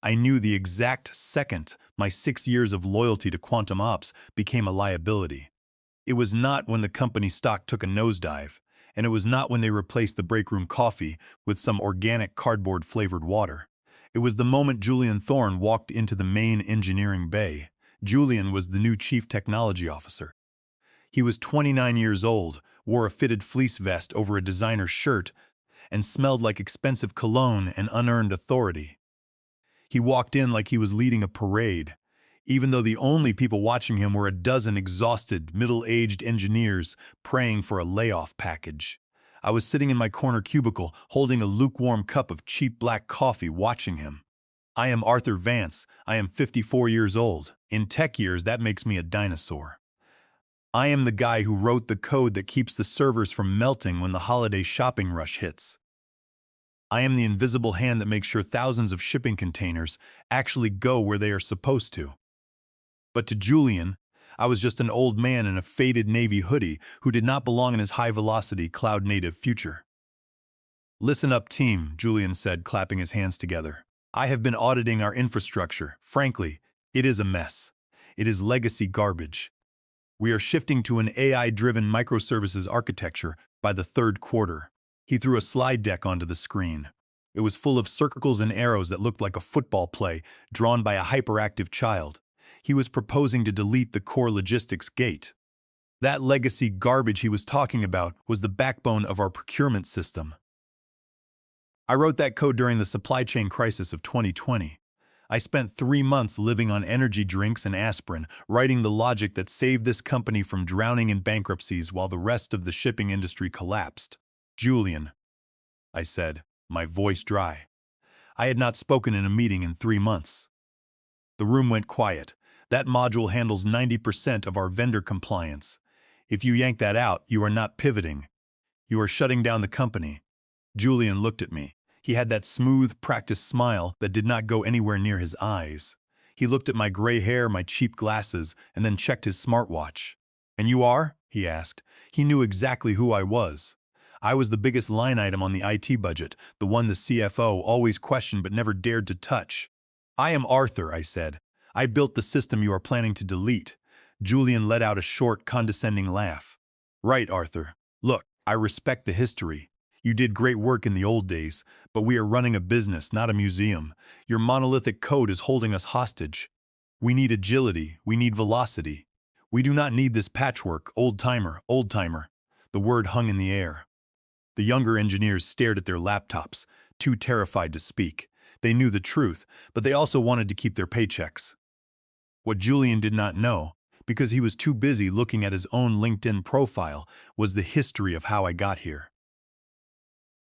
I knew the exact second my 6 years of loyalty to Quantum Ops became a liability. It was not when the company stock took a nosedive, and it was not when they replaced the break room coffee with some organic cardboard-flavored water. It was the moment Julian Thorne walked into the main engineering bay. Julian was the new chief technology officer. He was 29 years old, wore a fitted fleece vest over a designer shirt, and smelled like expensive cologne and unearned authority. He walked in like he was leading a parade, even though the only people watching him were a dozen exhausted, middle-aged engineers praying for a layoff package. I was sitting in my corner cubicle, holding a lukewarm cup of cheap black coffee, watching him. I am Arthur Vance. I am 54 years old. In tech years, that makes me a dinosaur. I am the guy who wrote the code that keeps the servers from melting when the holiday shopping rush hits. I am the invisible hand that makes sure thousands of shipping containers actually go where they are supposed to. But to Julian, I was just an old man in a faded navy hoodie who did not belong in his high-velocity, cloud-native future. "Listen up, team," Julian said, clapping his hands together. "I have been auditing our infrastructure. Frankly, it is a mess. It is legacy garbage. We are shifting to an AI-driven microservices architecture by the third quarter." He threw a slide deck onto the screen. It was full of circles and arrows that looked like a football play drawn by a hyperactive child. He was proposing to delete the core logistics gate. That legacy garbage he was talking about was the backbone of our procurement system. I wrote that code during the supply chain crisis of 2020. I spent 3 months living on energy drinks and aspirin, writing the logic that saved this company from drowning in bankruptcies while the rest of the shipping industry collapsed. "Julian," I said, my voice dry. I had not spoken in a meeting in 3 months. The room went quiet. That module handles 90% of our vendor compliance. If you yank that out, you are not pivoting. You are shutting down the company. Julian looked at me. He had that smooth, practiced smile that did not go anywhere near his eyes. He looked at my gray hair, my cheap glasses, and then checked his smartwatch. "And you are?" he asked. He knew exactly who I was. I was the biggest line item on the IT budget, the one the CFO always questioned but never dared to touch. "I am Arthur," I said. "I built the system you are planning to delete." Julian let out a short, condescending laugh. "Right, Arthur. Look, I respect the history. You did great work in the old days, but we are running a business, not a museum. Your monolithic code is holding us hostage. We need agility. We need velocity. We do not need this patchwork, old-timer, old-timer." The word hung in the air. The younger engineers stared at their laptops, too terrified to speak. They knew the truth, but they also wanted to keep their paychecks. What Julian did not know, because he was too busy looking at his own LinkedIn profile, was the history of how I got here.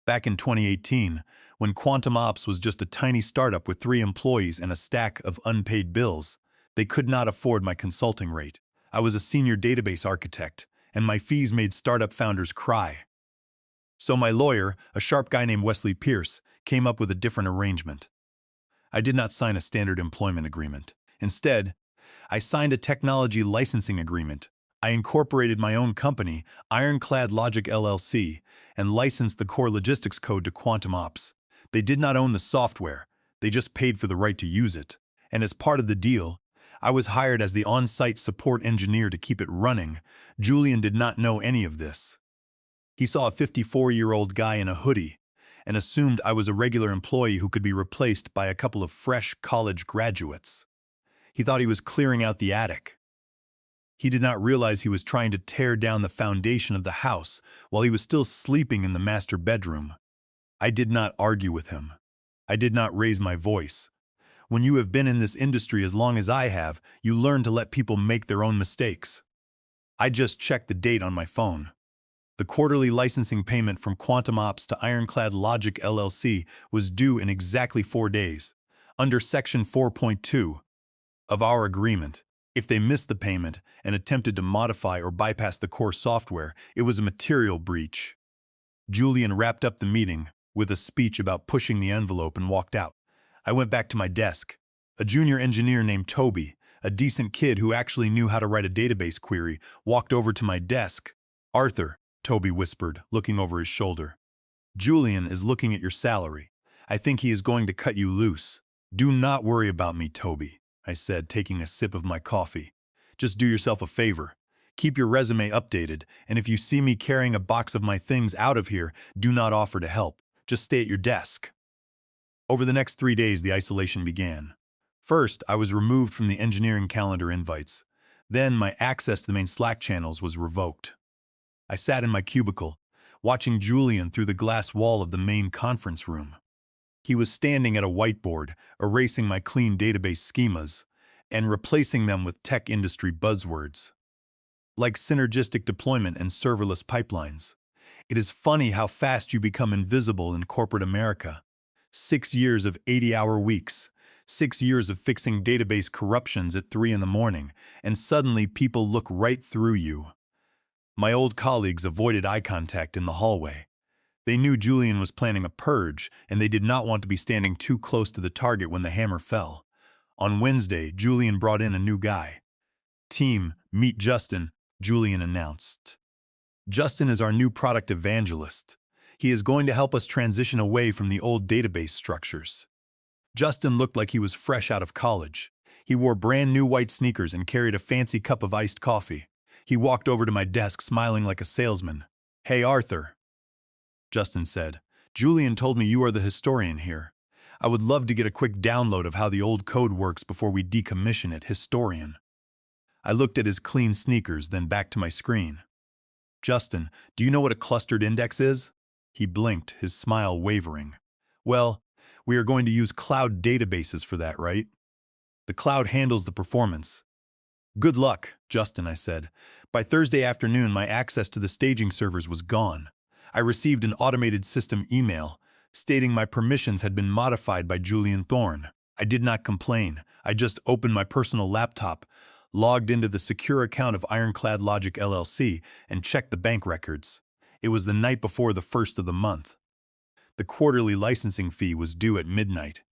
Back in 2018, when Quantum Ops was just a tiny startup with 3 employees and a stack of unpaid bills, they could not afford my consulting rate. I was a senior database architect, and my fees made startup founders cry. So my lawyer, a sharp guy named Wesley Pierce, came up with a different arrangement. I did not sign a standard employment agreement. Instead, I signed a technology licensing agreement. I incorporated my own company, Ironclad Logic LLC, and licensed the core logistics code to Quantum Ops. They did not own the software, they just paid for the right to use it. And as part of the deal, I was hired as the on-site support engineer to keep it running. Julian did not know any of this. He saw a 54-year-old guy in a hoodie and assumed I was a regular employee who could be replaced by a couple of fresh college graduates. He thought he was clearing out the attic. He did not realize he was trying to tear down the foundation of the house while he was still sleeping in the master bedroom. I did not argue with him. I did not raise my voice. When you have been in this industry as long as I have, you learn to let people make their own mistakes. I just checked the date on my phone. The quarterly licensing payment from Quantum Ops to Ironclad Logic LLC was due in exactly 4 days, under Section 4.2 of our agreement. If they missed the payment and attempted to modify or bypass the core software, it was a material breach. Julian wrapped up the meeting with a speech about pushing the envelope and walked out. I went back to my desk. A junior engineer named Toby, a decent kid who actually knew how to write a database query, walked over to my desk. "Arthur," Toby whispered, looking over his shoulder. "Julian is looking at your salary. I think he is going to cut you loose." Do not worry about me, Toby, I said, taking a sip of my coffee. Just do yourself a favor. Keep your resume updated, and if you see me carrying a box of my things out of here, do not offer to help. Just stay at your desk. Over the next 3 days, the isolation began. First, I was removed from the engineering calendar invites. Then, my access to the main Slack channels was revoked. I sat in my cubicle, watching Julian through the glass wall of the main conference room. He was standing at a whiteboard, erasing my clean database schemas and replacing them with tech industry buzzwords, like synergistic deployment and serverless pipelines. It is funny how fast you become invisible in corporate America. 6 years of 80-hour weeks, 6 years of fixing database corruptions at 3 in the morning, and suddenly people look right through you. My old colleagues avoided eye contact in the hallway. They knew Julian was planning a purge, and they did not want to be standing too close to the target when the hammer fell. On Wednesday, Julian brought in a new guy. "Team, meet Justin," Julian announced. "Justin is our new product evangelist. He is going to help us transition away from the old database structures." Justin looked like he was fresh out of college. He wore brand new white sneakers and carried a fancy cup of iced coffee. He walked over to my desk smiling like a salesman. "Hey, Arthur," Justin said. "Julian told me you are the historian here. I would love to get a quick download of how the old code works before we decommission it, historian." I looked at his clean sneakers, then back to my screen. "Justin, do you know what a clustered index is?" He blinked, his smile wavering. "Well, we are going to use cloud databases for that, right? The cloud handles the performance." "Good luck, Justin," I said. By Thursday afternoon, my access to the staging servers was gone. I received an automated system email stating my permissions had been modified by Julian Thorne. I did not complain. I just opened my personal laptop, logged into the secure account of Ironclad Logic LLC, and checked the bank records. It was the night before the first of the month. The quarterly licensing fee was due at midnight.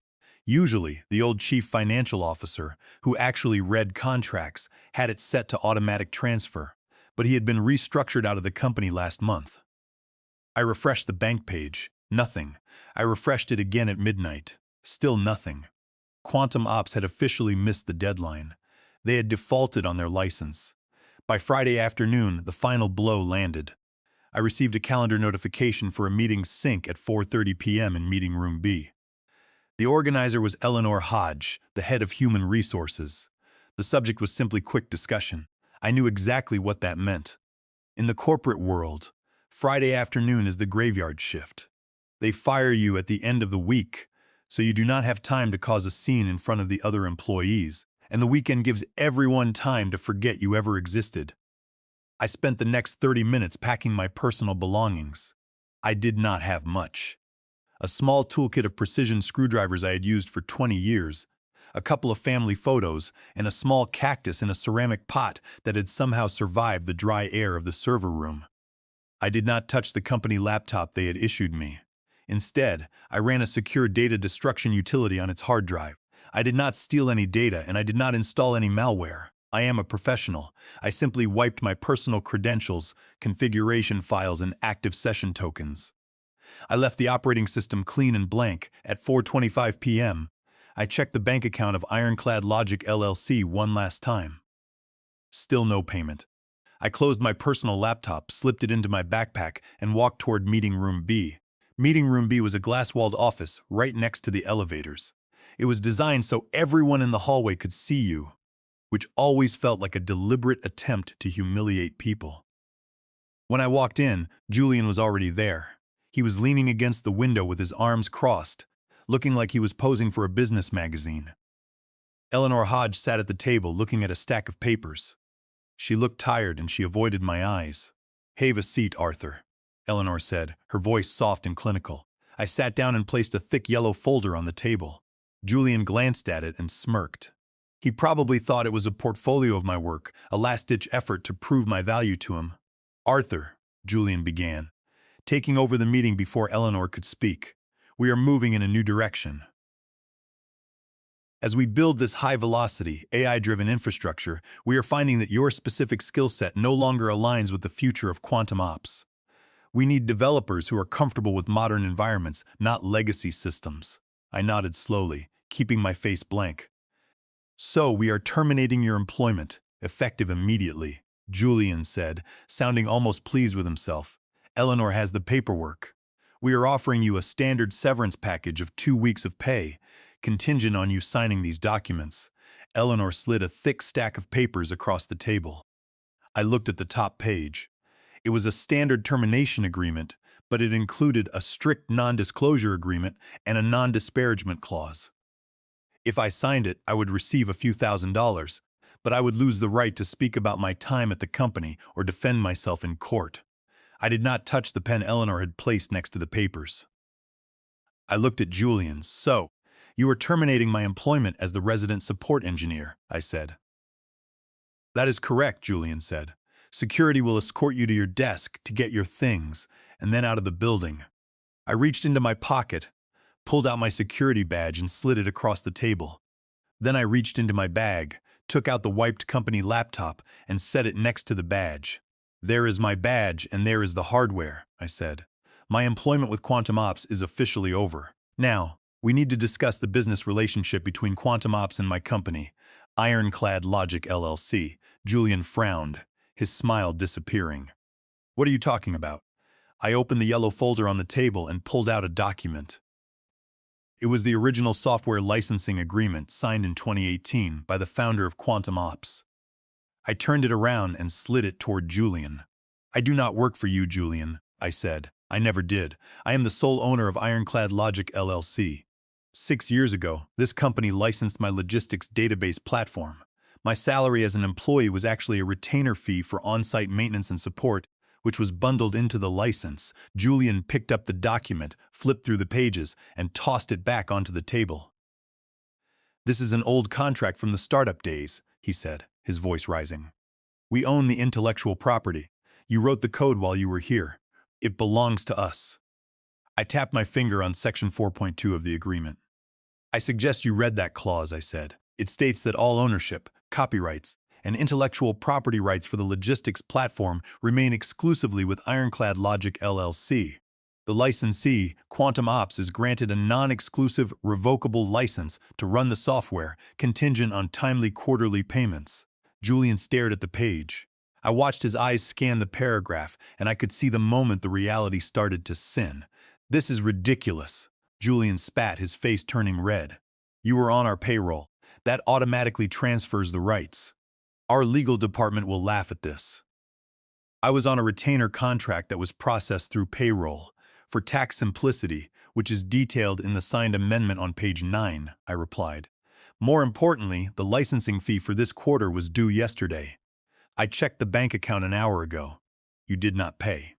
Usually, the old chief financial officer, who actually read contracts, had it set to automatic transfer, but he had been restructured out of the company last month. I refreshed the bank page. Nothing. I refreshed it again at midnight. Still nothing. Quantum Ops had officially missed the deadline. They had defaulted on their license. By Friday afternoon, the final blow landed. I received a calendar notification for a meeting sync at 4:30 p.m. in Meeting Room B. The organizer was Eleanor Hodge, the head of human resources. The subject was simply quick discussion. I knew exactly what that meant. In the corporate world, Friday afternoon is the graveyard shift. They fire you at the end of the week, so you do not have time to cause a scene in front of the other employees, and the weekend gives everyone time to forget you ever existed. I spent the next 30 minutes packing my personal belongings. I did not have much. A small toolkit of precision screwdrivers I had used for 20 years, a couple of family photos, and a small cactus in a ceramic pot that had somehow survived the dry air of the server room. I did not touch the company laptop they had issued me. Instead, I ran a secure data destruction utility on its hard drive. I did not steal any data, and I did not install any malware. I am a professional. I simply wiped my personal credentials, configuration files, and active session tokens. I left the operating system clean and blank. At 4:25 p.m., I checked the bank account of Ironclad Logic LLC one last time. Still no payment. I closed my personal laptop, slipped it into my backpack, and walked toward Meeting Room B. Meeting Room B was a glass-walled office right next to the elevators. It was designed so everyone in the hallway could see you, which always felt like a deliberate attempt to humiliate people. When I walked in, Julian was already there. He was leaning against the window with his arms crossed, looking like he was posing for a business magazine. Eleanor Hodge sat at the table looking at a stack of papers. She looked tired and she avoided my eyes. "Have a seat, Arthur," Eleanor said, her voice soft and clinical. I sat down and placed a thick yellow folder on the table. Julian glanced at it and smirked. He probably thought it was a portfolio of my work, a last-ditch effort to prove my value to him. "Arthur," Julian began, taking over the meeting before Eleanor could speak, "we are moving in a new direction. As we build this high-velocity, AI-driven infrastructure, we are finding that your specific skill set no longer aligns with the future of quantum ops. We need developers who are comfortable with modern environments, not legacy systems." I nodded slowly. keeping my face blank. So we are terminating your employment, effective immediately, Julian said, sounding almost pleased with himself. Eleanor has the paperwork. We are offering you a standard severance package of 2 weeks of pay, contingent on you signing these documents. Eleanor slid a thick stack of papers across the table. I looked at the top page. It was a standard termination agreement, but it included a strict non-disclosure agreement and a non-disparagement clause. If I signed it, I would receive a few $1,000s, but I would lose the right to speak about my time at the company or defend myself in court. I did not touch the pen Eleanor had placed next to the papers. I looked at Julian. So, you are terminating my employment as the resident support engineer, I said. That is correct, Julian said. Security will escort you to your desk to get your things, and then out of the building. I reached into my pocket, pulled out my security badge and slid it across the table. Then I reached into my bag, took out the wiped company laptop, and set it next to the badge. There is my badge and there is the hardware, I said. My employment with Quantum Ops is officially over. Now, we need to discuss the business relationship between Quantum Ops and my company, Ironclad Logic LLC. Julian frowned, his smile disappearing. What are you talking about? I opened the yellow folder on the table and pulled out a document. It was the original software licensing agreement signed in 2018 by the founder of Quantum Ops. I turned it around and slid it toward Julian. I do not work for you, Julian, I said. I never did. I am the sole owner of Ironclad Logic LLC. 6 years ago, this company licensed my logistics database platform. My salary as an employee was actually a retainer fee for on-site maintenance and support, which was bundled into the license. Julian picked up the document, flipped through the pages, and tossed it back onto the table. This is an old contract from the startup days, he said, his voice rising. We own the intellectual property. You wrote the code while you were here. It belongs to us. I tapped my finger on Section 4.2 of the agreement. I suggest you read that clause, I said. It states that all ownership, copyrights, and intellectual property rights for the logistics platform remain exclusively with Ironclad Logic LLC. The licensee, Quantum Ops, is granted a non-exclusive, revocable license to run the software, contingent on timely quarterly payments. Julian stared at the page. I watched his eyes scan the paragraph, and I could see the moment the reality started to sin. This is ridiculous. Julian spat, his face turning red. You are on our payroll. That automatically transfers the rights. Our legal department will laugh at this. I was on a retainer contract that was processed through payroll. For tax simplicity, which is detailed in the signed amendment on page 9, I replied. More importantly, the licensing fee for this quarter was due yesterday. I checked the bank account an hour ago. You did not pay.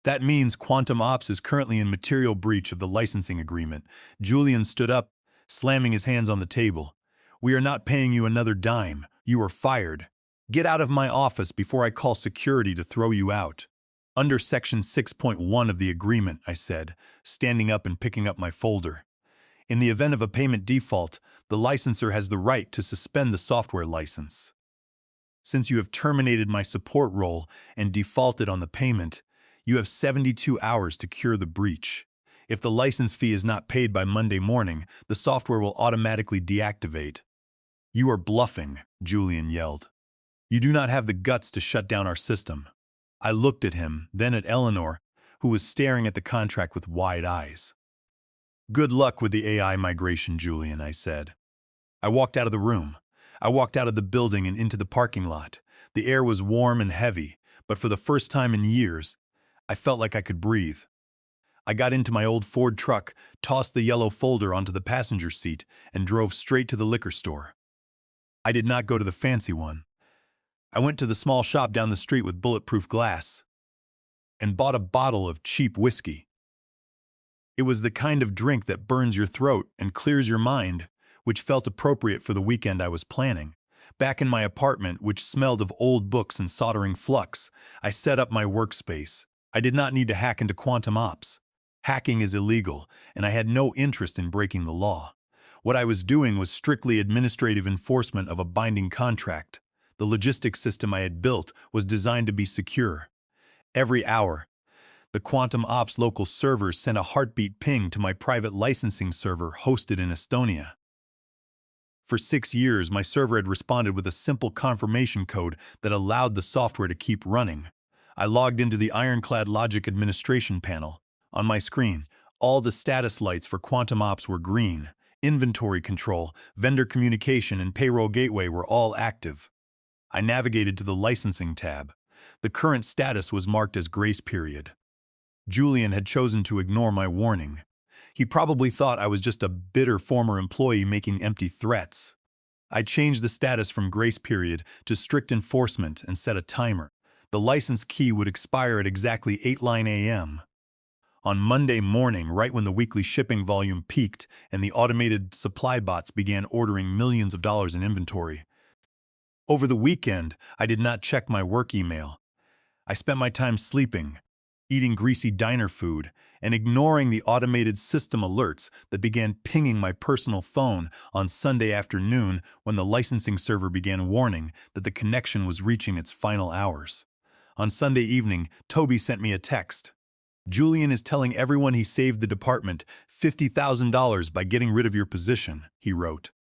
That means Quantum Ops is currently in material breach of the licensing agreement. Julian stood up, slamming his hands on the table. We are not paying you another dime. You are fired. Get out of my office before I call security to throw you out. Under Section 6.1 of the agreement, I said, standing up and picking up my folder. In the event of a payment default, the licensor has the right to suspend the software license. Since you have terminated my support role and defaulted on the payment, you have 72 hours to cure the breach. If the license fee is not paid by Monday morning, the software will automatically deactivate. You are bluffing, Julian yelled. You do not have the guts to shut down our system. I looked at him, then at Eleanor, who was staring at the contract with wide eyes. Good luck with the AI migration, Julian, I said. I walked out of the room. I walked out of the building and into the parking lot. The air was warm and heavy, but for the first time in years, I felt like I could breathe. I got into my old Ford truck, tossed the yellow folder onto the passenger seat, and drove straight to the liquor store. I did not go to the fancy one. I went to the small shop down the street with bulletproof glass and bought a bottle of cheap whiskey. It was the kind of drink that burns your throat and clears your mind, which felt appropriate for the weekend I was planning. Back in my apartment, which smelled of old books and soldering flux, I set up my workspace. I did not need to hack into Quantum Ops. Hacking is illegal, and I had no interest in breaking the law. What I was doing was strictly administrative enforcement of a binding contract. The logistics system I had built was designed to be secure. Every hour, The Quantum Ops local server sent a heartbeat ping to my private licensing server hosted in Estonia. For 6 years, my server had responded with a simple confirmation code that allowed the software to keep running. I logged into the Ironclad Logic Administration panel. On my screen, all the status lights for Quantum Ops were green. Inventory control, vendor communication, and payroll gateway were all active. I navigated to the licensing tab. The current status was marked as grace period. Julian had chosen to ignore my warning. He probably thought I was just a bitter former employee making empty threats. I changed the status from grace period to strict enforcement and set a timer. The license key would expire at exactly 8:09 a.m. On Monday morning, right when the weekly shipping volume peaked and the automated supply bots began ordering millions of dollars in inventory. Over the weekend, I did not check my work email. I spent my time sleeping, eating greasy diner food, and ignoring the automated system alerts that began pinging my personal phone on Sunday afternoon when the licensing server began warning that the connection was reaching its final hours. On Sunday evening, Toby sent me a text. "Julian is telling everyone he saved the department $50,000 by getting rid of your position," he wrote.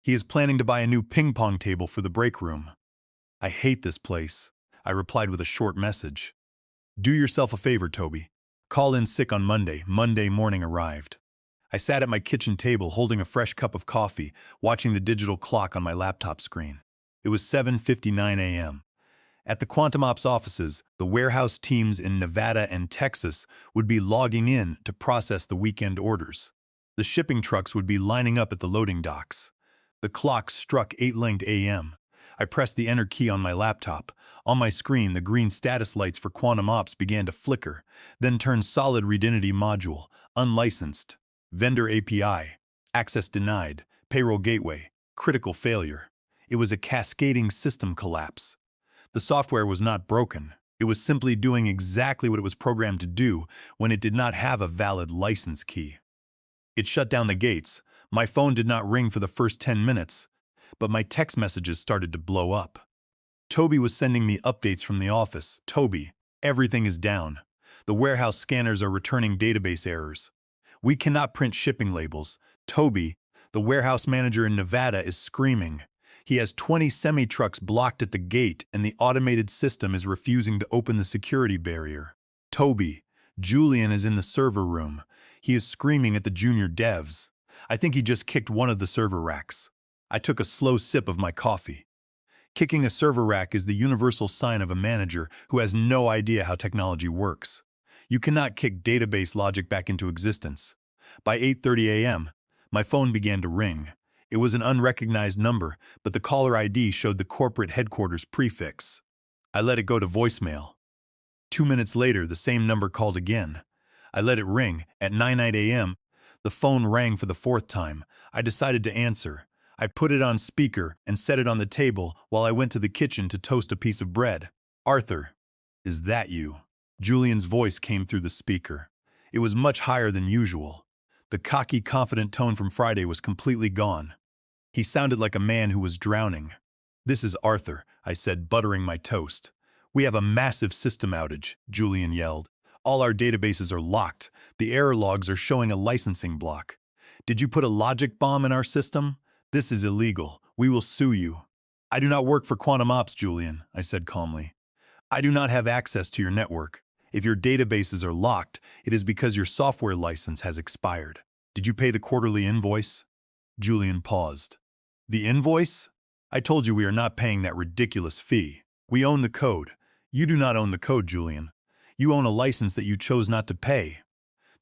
"He is planning to buy a new ping pong table for the break room." "I hate this place," I replied with a short message. "Do yourself a favor, Toby. Call in sick on Monday." Monday morning arrived. I sat at my kitchen table holding a fresh cup of coffee, watching the digital clock on my laptop screen. It was 7:59 a.m. At the Quantum Ops offices, the warehouse teams in Nevada and Texas would be logging in to process the weekend orders. The shipping trucks would be lining up at the loading docks. The clock struck 8:00 a.m. I pressed the enter key on my laptop. On my screen, the green status lights for Quantum Ops began to flicker, then turned solid Redinity module, unlicensed, vendor API, access denied, payroll gateway, critical failure. It was a cascading system collapse. The software was not broken. It was simply doing exactly what it was programmed to do when it did not have a valid license key. It shut down the gates. My phone did not ring for the first 10 minutes, but my text messages started to blow up. Toby was sending me updates from the office. "Toby, everything is down. The warehouse scanners are returning database errors. We cannot print shipping labels. Toby, the warehouse manager in Nevada is screaming. He has 20 semi-trucks blocked at the gate and the automated system is refusing to open the security barrier. Toby, Julian is in the server room. He is screaming at the junior devs. I think he just kicked one of the server racks." I took a slow sip of my coffee. Kicking a server rack is the universal sign of a manager who has no idea how technology works. You cannot kick database logic back into existence. By 8:30 a.m., my phone began to ring. It was an unrecognized number, but the caller ID showed the corporate headquarters prefix. I let it go to voicemail. 2 minutes later, the same number called again. I let it ring. At 9:09 a.m., the phone rang for the fourth time. I decided to answer. I put it on speaker and set it on the table while I went to the kitchen to toast a piece of bread. "Arthur, is that you?" Julian's voice came through the speaker. It was much higher than usual. The cocky, confident tone from Friday was completely gone. He sounded like a man who was drowning. "This is Arthur," I said, buttering my toast. "We have a massive system outage," Julian yelled. "All our databases are locked. The error logs are showing a licensing block. Did you put a logic bomb in our system? This is illegal. We will sue you." "I do not work for Quantum Ops, Julian," I said calmly. "I do not have access to your network. If your databases are locked, it is because your software license has expired. Did you pay the quarterly invoice?" Julian paused. "The invoice? I told you we are not paying that ridiculous fee. We own the code. You do not own the code, Julian. You own a license that you chose not to pay.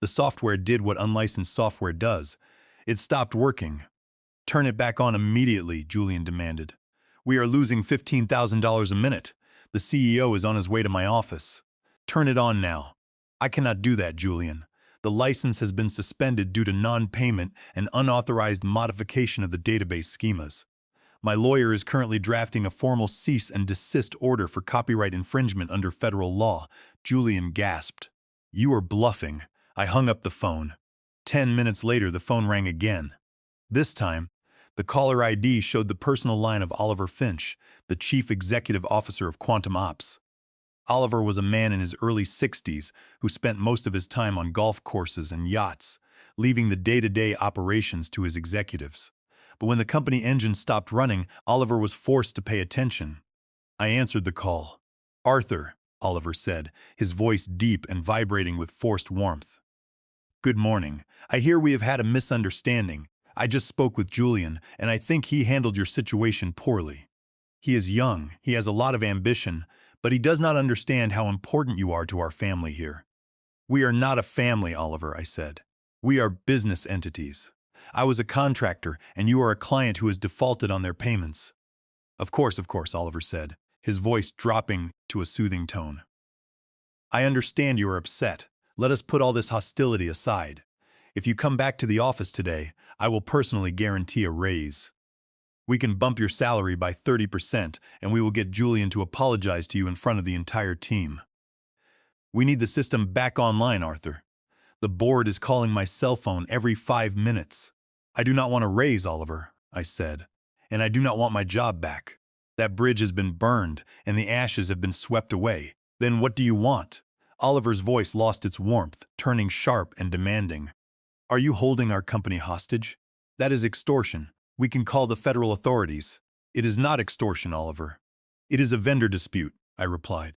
The software did what unlicensed software does. It stopped working." "Turn it back on immediately," Julian demanded. "We are losing $15,000 a minute. The CEO is on his way to my office. Turn it on now." "I cannot do that, Julian. The license has been suspended due to non-payment and unauthorized modification of the database schemas. My lawyer is currently drafting a formal cease and desist order for copyright infringement under federal law." Julian gasped. "You are bluffing." I hung up the phone. 10 minutes later, the phone rang again. This time, the caller ID showed the personal line of Oliver Finch, the Chief Executive Officer of Quantum Ops. Oliver was a man in his early 60s who spent most of his time on golf courses and yachts, leaving the day-to-day operations to his executives. But when the company engine stopped running, Oliver was forced to pay attention. I answered the call. "Arthur," Oliver said, his voice deep and vibrating with forced warmth. "Good morning. I hear we have had a misunderstanding. I just spoke with Julian, and I think he handled your situation poorly. He is young, he has a lot of ambition, but he does not understand how important you are to our family here." "We are not a family, Oliver," I said. "We are business entities. I was a contractor, and you are a client who has defaulted on their payments." Of course, Oliver said, his voice dropping to a soothing tone. "I understand you are upset. Let us put all this hostility aside. If you come back to the office today, I will personally guarantee a raise. We can bump your salary by 30%, and we will get Julian to apologize to you in front of the entire team. We need the system back online, Arthur. The board is calling my cell phone every 5 minutes. I do not want a raise, Oliver," I said, "and I do not want my job back. That bridge has been burned, and the ashes have been swept away. Then what do you want?" Oliver's voice lost its warmth, turning sharp and demanding. "Are you holding our company hostage? That is extortion. We can call the federal authorities." "It is not extortion, Oliver. It is a vendor dispute," I replied.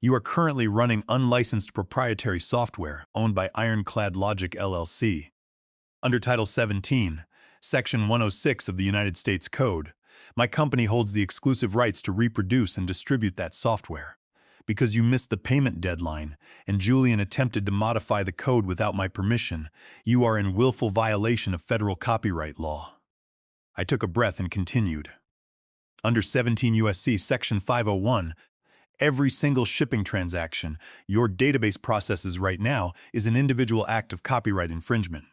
"You are currently running unlicensed proprietary software owned by Ironclad Logic LLC. Under Title 17, Section 106 of the United States Code, my company holds the exclusive rights to reproduce and distribute that software. Because you missed the payment deadline and Julian attempted to modify the code without my permission, you are in willful violation of federal copyright law." I took a breath and continued. Under 17 U.S.C. Section 501, every single shipping transaction your database processes right now is an individual act of copyright infringement.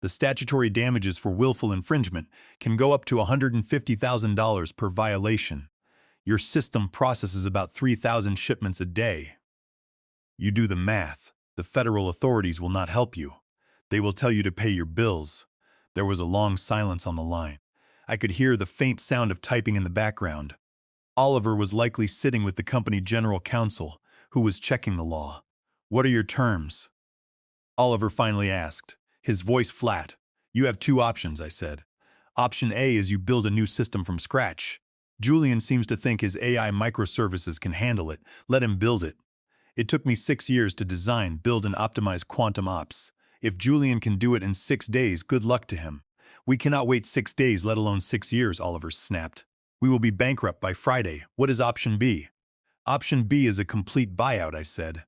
The statutory damages for willful infringement can go up to $150,000 per violation. Your system processes about 3,000 shipments a day. You do the math. The federal authorities will not help you. They will tell you to pay your bills. There was a long silence on the line. I could hear the faint sound of typing in the background. Oliver was likely sitting with the company general counsel, who was checking the law. "What are your terms?" Oliver finally asked, his voice flat. "You have two options," I said. "Option A is you build a new system from scratch. Julian seems to think his AI microservices can handle it. Let him build it. It took me 6 years to design, build, and optimize quantum ops. If Julian can do it in 6 days, good luck to him. We cannot wait 6 days, let alone 6 years, Oliver snapped. We will be bankrupt by Friday. What is option B?" "Option B is a complete buyout," I said.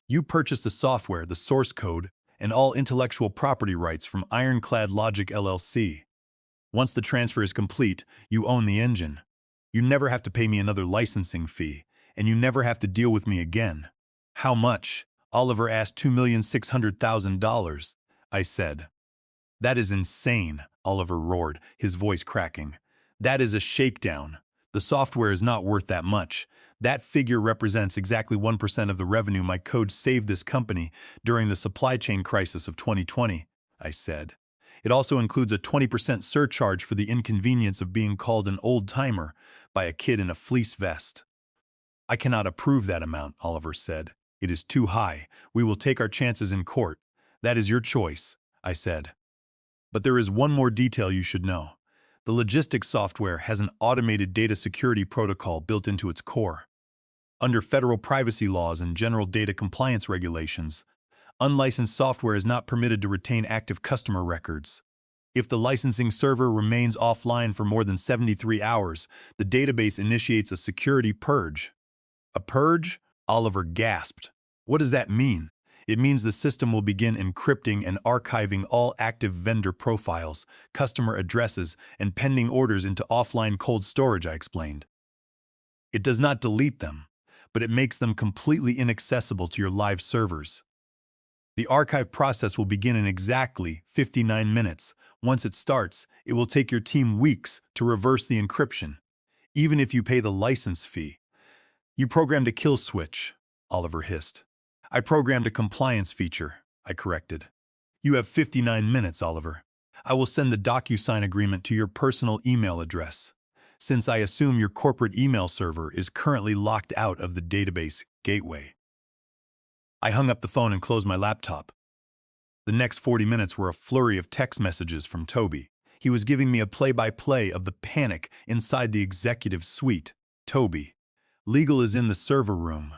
"You purchase the software, the source code, and all intellectual property rights from Ironclad Logic LLC. Once the transfer is complete, you own the engine. You never have to pay me another licensing fee, and you never have to deal with me again." "How much?" Oliver asked. $2,600,000, I said. "That is insane," Oliver roared, his voice cracking. "That is a shakedown. The software is not worth that much. That figure represents exactly 1% of the revenue my code saved this company during the supply chain crisis of 2020, I said. "It also includes a 20% surcharge for the inconvenience of being called an old-timer by a kid in a fleece vest." "I cannot approve that amount," Oliver said. "It is too high. We will take our chances in court." "That is your choice," I said. "But there is one more detail you should know. The logistics software has an automated data security protocol built into its core. Under federal privacy laws and general data compliance regulations, unlicensed software is not permitted to retain active customer records. If the licensing server remains offline for more than 73 hours, the database initiates a security purge." "A purge?" Oliver gasped. "What does that mean?" "It means the system will begin encrypting and archiving all active vendor profiles, customer addresses, and pending orders into offline cold storage," I explained. "It does not delete them, but it makes them completely inaccessible to your live servers. The archive process will begin in exactly 59 minutes. Once it starts, it will take your team weeks to reverse the encryption, even if you pay the license fee." "You programmed a kill switch," Oliver hissed. "I programmed a compliance feature," I corrected. "You have 59 minutes, Oliver. I will send the DocuSign agreement to your personal email address. since I assume your corporate email server is currently locked out of the database gateway. I hung up the phone and closed my laptop. The next 40 minutes were a flurry of text messages from Toby. He was giving me a play-by-play of the panic inside the executive suite. Toby. Legal is in the server room.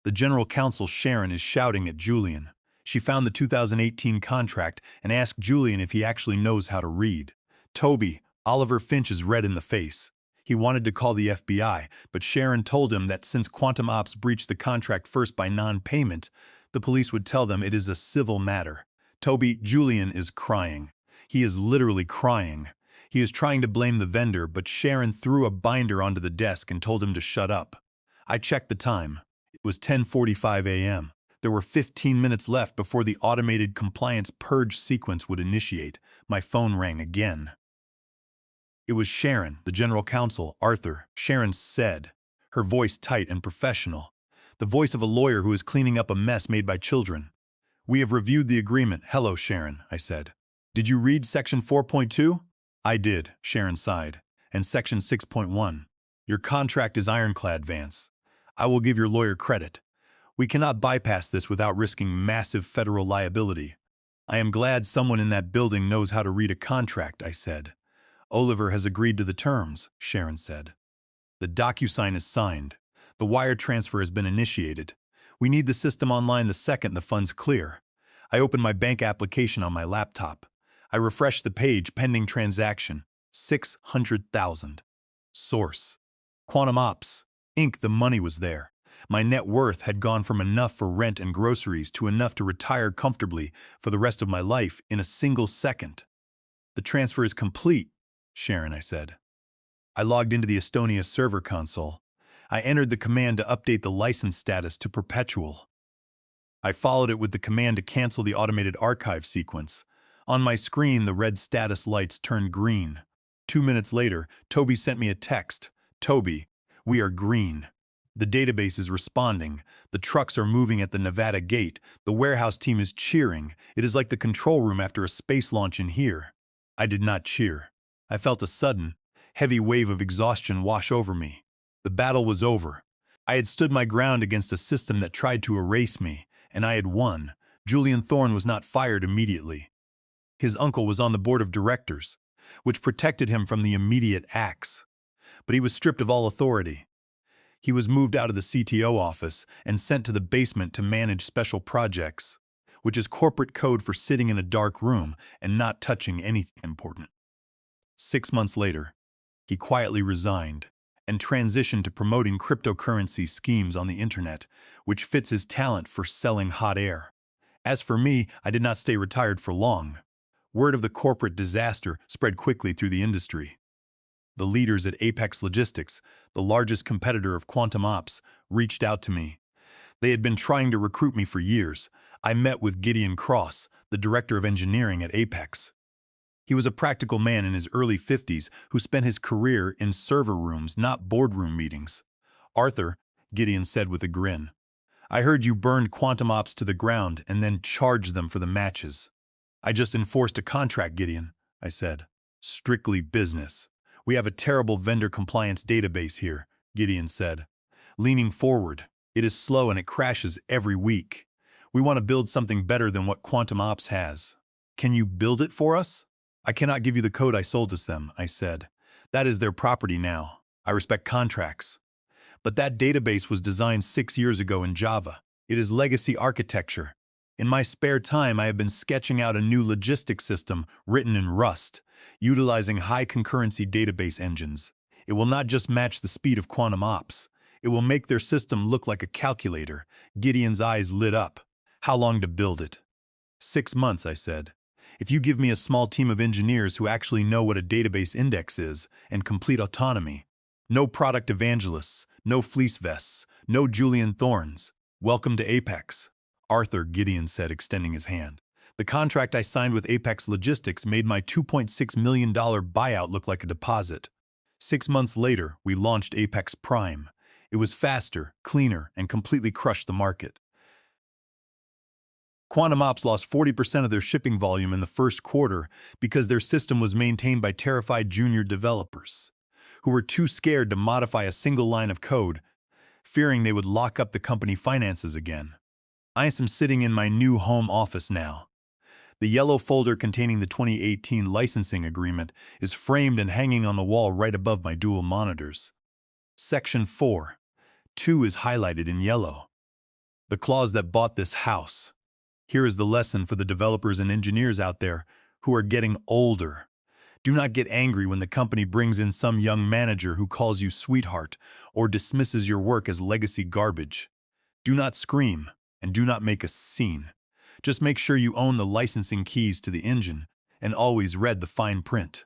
The general counsel Sharon is shouting at Julian. She found the 2018 contract and asked Julian if he actually knows how to read. Toby. Oliver Finch is red in the face. He wanted to call the FBI, but Sharon told him that since Quantum Ops breached the contract first by non-payment, the police would tell them it is a civil matter. Toby. Julian is crying. He is literally crying. He is trying to blame the vendor, but Sharon threw a binder onto the desk and told him to shut up. I checked the time. It was 10:45 a.m. There were 15 minutes left before the automated compliance purge sequence would initiate. My phone rang again. It was Sharon, the general counsel, Arthur. Sharon said, her voice tight and professional, the voice of a lawyer who is cleaning up a mess made by children. We have reviewed the agreement. Hello, Sharon, I said. Did you read Section 4.2? I did, Sharon sighed. And Section 6.1. Your contract is ironclad, Vance. I will give your lawyer credit. We cannot bypass this without risking massive federal liability. I am glad someone in that building knows how to read a contract, I said. Oliver has agreed to the terms, Sharon said. The DocuSign is signed. The wire transfer has been initiated. We need the system online the second the funds clear. I opened my bank application on my laptop. I refreshed the page, pending transaction. 600,000. Source. Quantum Ops. Inc. The money was there. My net worth had gone from enough for rent and groceries to enough to retire comfortably for the rest of my life in a single second. The transfer is complete, Sharon, I said. I logged into the Estonia server console. I entered the command to update the license status to perpetual. I followed it with the command to cancel the automated archive sequence. On my screen, the red status lights turned green. 2 minutes later, Toby sent me a text. Toby, we are green. The database is responding. The trucks are moving at the Nevada gate. The warehouse team is cheering. It is like the control room after a space launch in here. I did not cheer. I felt a sudden, heavy wave of exhaustion wash over me. The battle was over. I had stood my ground against a system that tried to erase me, and I had won. Julian Thorne was not fired immediately. His uncle was on the board of directors, which protected him from the immediate axe. But he was stripped of all authority. He was moved out of the CTO office and sent to the basement to manage special projects, which is corporate code for sitting in a dark room and not touching anything important. 6 months later, he quietly resigned and transitioned to promoting cryptocurrency schemes on the internet, which fits his talent for selling hot air. As for me, I did not stay retired for long. Word of the corporate disaster spread quickly through the industry. The leaders at Apex Logistics, the largest competitor of Quantum Ops, reached out to me. They had been trying to recruit me for years. I met with Gideon Cross, the director of engineering at Apex. He was a practical man in his early 50s who spent his career in server rooms, not boardroom meetings. Arthur, Gideon said with a grin, I heard you burned Quantum Ops to the ground and then charged them for the matches. I just enforced a contract, Gideon, I said. Strictly business. We have a terrible vendor compliance database here, Gideon said. Leaning forward, it is slow and it crashes every week. We want to build something better than what Quantum Ops has. Can you build it for us? I cannot give you the code I sold to them, I said. That is their property now. I respect contracts. But that database was designed 6 years ago in Java. It is legacy architecture. In my spare time, I have been sketching out a new logistics system written in Rust, utilizing high concurrency database engines. It will not just match the speed of Quantum Ops. It will make their system look like a calculator. Gideon's eyes lit up. How long to build it? 6 months, I said. If you give me a small team of engineers who actually know what a database index is and complete autonomy, no product evangelists, no fleece vests, no Julian Thorns, welcome to Apex. Arthur, Gideon said, extending his hand. The contract I signed with Apex Logistics made my $2.6 million buyout look like a deposit. 6 months later, we launched Apex Prime. It was faster, cleaner, and completely crushed the market. Quantum Ops lost 40% of their shipping volume in the first quarter because their system was maintained by terrified junior developers, who were too scared to modify a single line of code, fearing they would lock up the company finances again. I am sitting in my new home office now. The yellow folder containing the 2018 licensing agreement is framed and hanging on the wall right above my dual monitors. Section 4. 2 is highlighted in yellow. The clause that bought this house. Here is the lesson for the developers and engineers out there who are getting older. Do not get angry when the company brings in some young manager who calls you sweetheart or dismisses your work as legacy garbage. Do not scream and do not make a scene. Just make sure you own the licensing keys to the engine and always read the fine print.